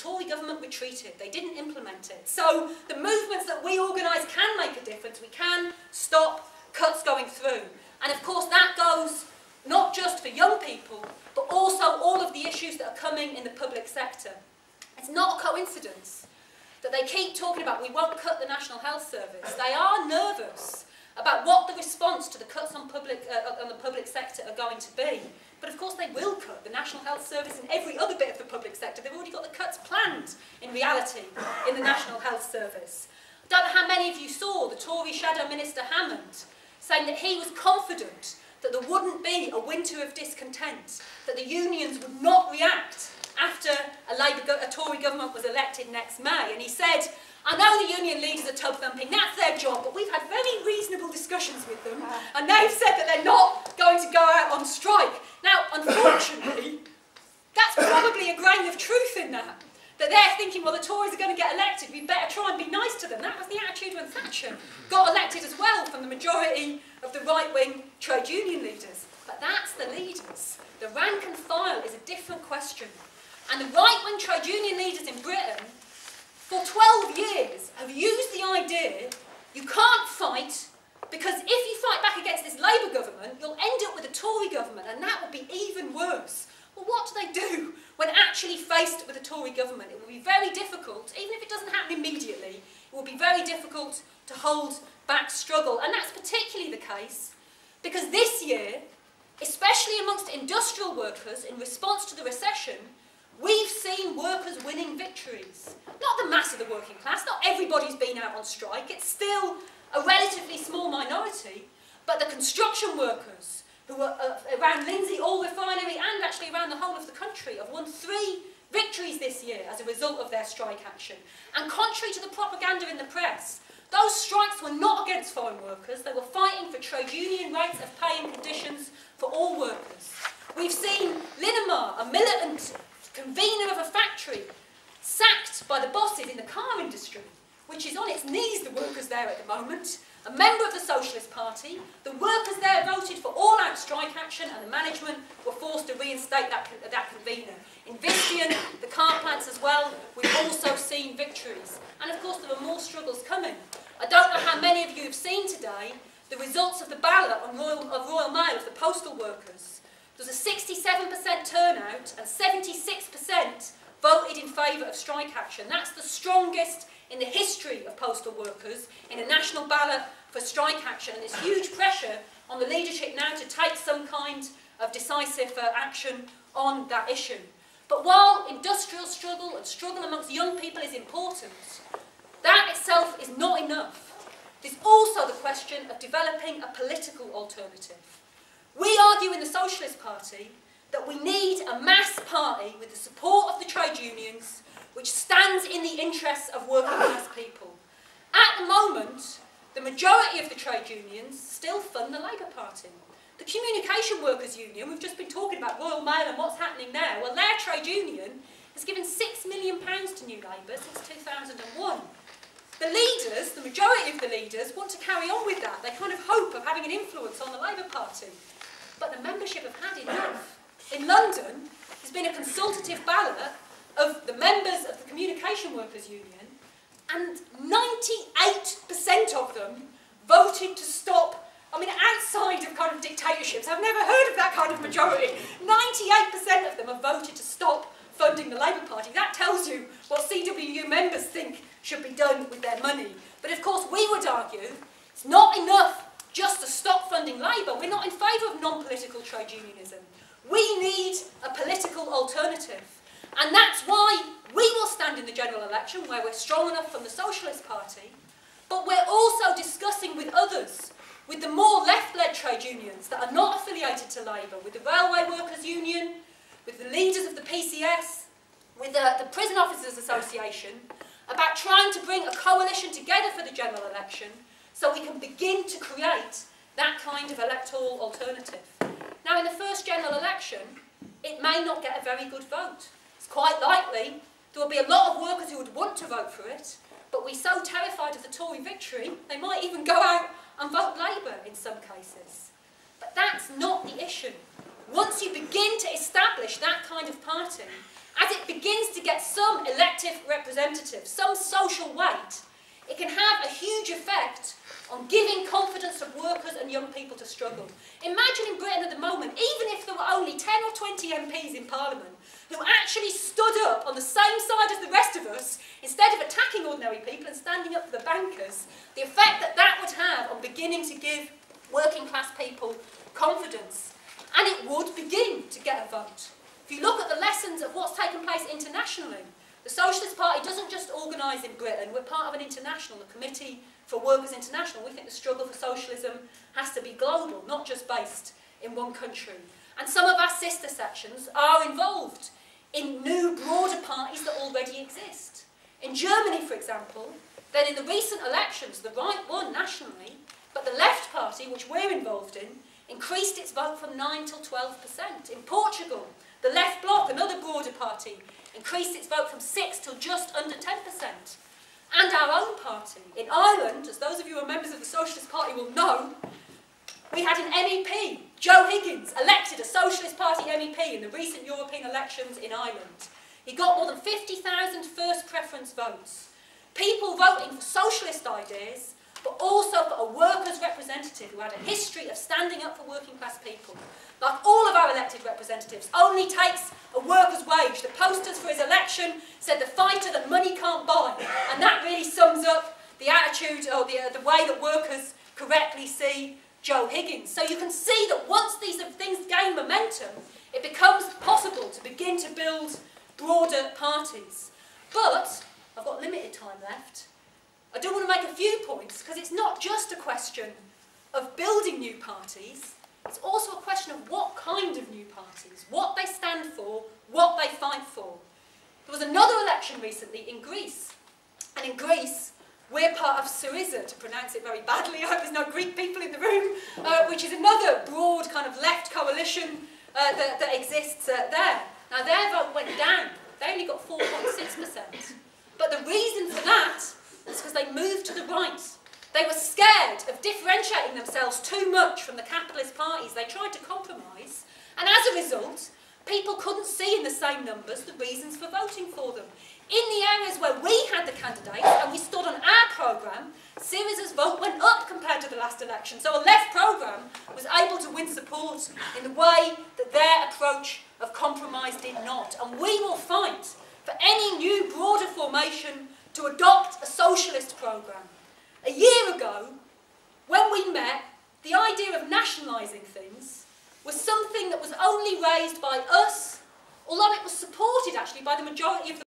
Tory government retreated. They didn't implement it. So the movements that we organise can make a difference. We can stop cuts going through. And of course that goes not just for young people, but also all of the issues that are coming in the public sector. It's not a coincidence that they keep talking about we won't cut the National Health Service. They are nervous about what the response to the cuts on the public sector are going to be. But of course they will cut the National Health Service and every other bit of the public sector. They've already got the cuts planned, in reality, in the National Health Service. I don't know how many of you saw the Tory Shadow Minister Hammond saying that he was confident that there wouldn't be a winter of discontent, that the unions would not react after a Tory government was elected next May. And he said, I know the union leaders are tub thumping, that's their job, but we've had very reasonable discussions with them, and they've said that they're not going to go out on strike. Now, unfortunately, that's probably a grain of truth in that. That they're thinking, well, the Tories are going to get elected, we better try and be nice to them. That was the attitude when Thatcher got elected as well from the majority of the right-wing trade union leaders. But that's the leaders. The rank and file is a different question. And the right-wing trade union leaders in Britain, for 12 years, have used the idea you can't fight because if you fight back against this Labour government, you'll end up with a Tory government, and that will be even worse. Well, what do they do when actually faced with a Tory government? It will be very difficult, even if it doesn't happen immediately, it will be very difficult to hold back struggle. And that's particularly the case because this year, especially amongst industrial workers in response to the recession, we've seen workers winning victories. Not the mass of the working class, not everybody's been out on strike, it's still a relatively small minority, but the construction workers who were around Lindsay Oil Refinery and actually around the whole of the country have won 3 victories this year as a result of their strike action. And contrary to the propaganda in the press, those strikes were not against foreign workers, they were fighting for trade union rights of pay and conditions for all workers. We've seen Linamar, a militant convener of a factory, sacked by the bosses in the car industry, which is on its knees, the workers there at the moment. A member of the Socialist Party, the workers there voted for all-out strike action and the management were forced to reinstate that convener. In Vistian, the car plants as well, we've also seen victories. And of course there are more struggles coming. I don't know how many of you have seen today the results of the ballot on Royal Mail of the postal workers. There was a 67% turnout and 76% voted in favour of strike action. That's the strongest in the history of postal workers in a national ballot for strike action, and there's huge pressure on the leadership now to take some kind of decisive action on that issue. But while industrial struggle and struggle amongst young people is important, that itself is not enough. There's also the question of developing a political alternative. We argue in the Socialist Party that we need a mass party with the support of the trade unions which stands in the interests of working class people. At the moment, the majority of the trade unions still fund the Labour Party. The Communication Workers Union, we've just been talking about Royal Mail and what's happening there, well their trade union has given £6 million to New Labour since 2001. The leaders, the majority of the leaders, want to carry on with that. They kind of hope of having an influence on the Labour Party. But the membership have had enough. In London, there's been a consultative ballot of the members of the Communication Workers Union, and 98% of them voted to stop, I mean, outside of kind of dictatorships. I've never heard of that kind of majority. 98% of them have voted to stop funding the Labour Party. That tells you what CWU members think should be done with their money. But of course, we would argue it's not enough just to stop funding Labour. We're not in favour of non-political trade unionism. We need a political alternative. And that's why we will stand in the general election, where we're strong enough from the Socialist Party, but we're also discussing with others, with the more left-led trade unions that are not affiliated to Labour, with the Railway Workers Union, with the leaders of the PCS, with the Prison Officers Association, about trying to bring a coalition together for the general election so we can begin to create that kind of electoral alternative. Now, in the first general election, it may not get a very good vote. It's quite likely there will be a lot of workers who would want to vote for it, but we're so terrified of the Tory victory, they might even go out and vote Labour in some cases. But that's not the issue. once you begin to establish that kind of party, as it begins to get some elective representatives, some social weight, it can have a huge effect on giving confidence of workers and young people to struggle. Imagine in Britain at the moment, even if there were only 10 or 20 MPs in Parliament who actually stood up on the same side as the rest of us, instead of attacking ordinary people and standing up for the bankers, the effect that that would have on beginning to give working class people confidence. And it would begin to get a vote. If you look at the lessons of what's taken place internationally, the Socialist Party doesn't just organise in Britain, we're part of an international, the Committee for Workers International. We think the struggle for socialism has to be global, not just based in one country. And some of our sister sections are involved in new, broader parties that already exist. In Germany, for example, then in the recent elections, the right won nationally, but the left party, which we're involved in, increased its vote from 9 till 12%. In Portugal, the left bloc, another broader party, increased its vote from 6 till just under 10%. And our own party. In Ireland, as those of you who are members of the Socialist Party will know, we had an MEP, Joe Higgins, elected a Socialist Party MEP in the recent European elections in Ireland. He got more than 50,000 first preference votes. People voting for socialist ideas, but also for a workers' representative who had a history of standing up for working class people. Like all of our elected representatives, only takes a worker's wage. The posters for his election said the fighter that money can't buy. And that really sums up the attitude or the way that workers correctly see Joe Higgins. So you can see that once these things gain momentum, it becomes possible to begin to build broader parties. But I've got limited time left. I do want to make a few points, because it's not just a question of building new parties, it's also a question of what kind of new parties, what they stand for, what they fight for. There was another election recently in Greece, and in Greece we're part of Syriza, to pronounce it very badly, I hope there's no Greek people in the room, which is another broad kind of left coalition that exists there. Now their vote went down, they only got 4.6%, but the reason for that is because they moved to the right. They were scared of differentiating themselves too much from the capitalist parties. They tried to compromise, and as a result, people couldn't see in the same numbers the reasons for voting for them. In the areas where we had the candidates and we stood on our programme, Syriza's vote went up compared to the last election. So a left programme was able to win support in the way that their approach of compromise did not. And we will fight for any new broader formation to adopt a socialist programme. A year ago, when we met, the idea of nationalising things was something that was only raised by us, although it was supported actually by the majority of the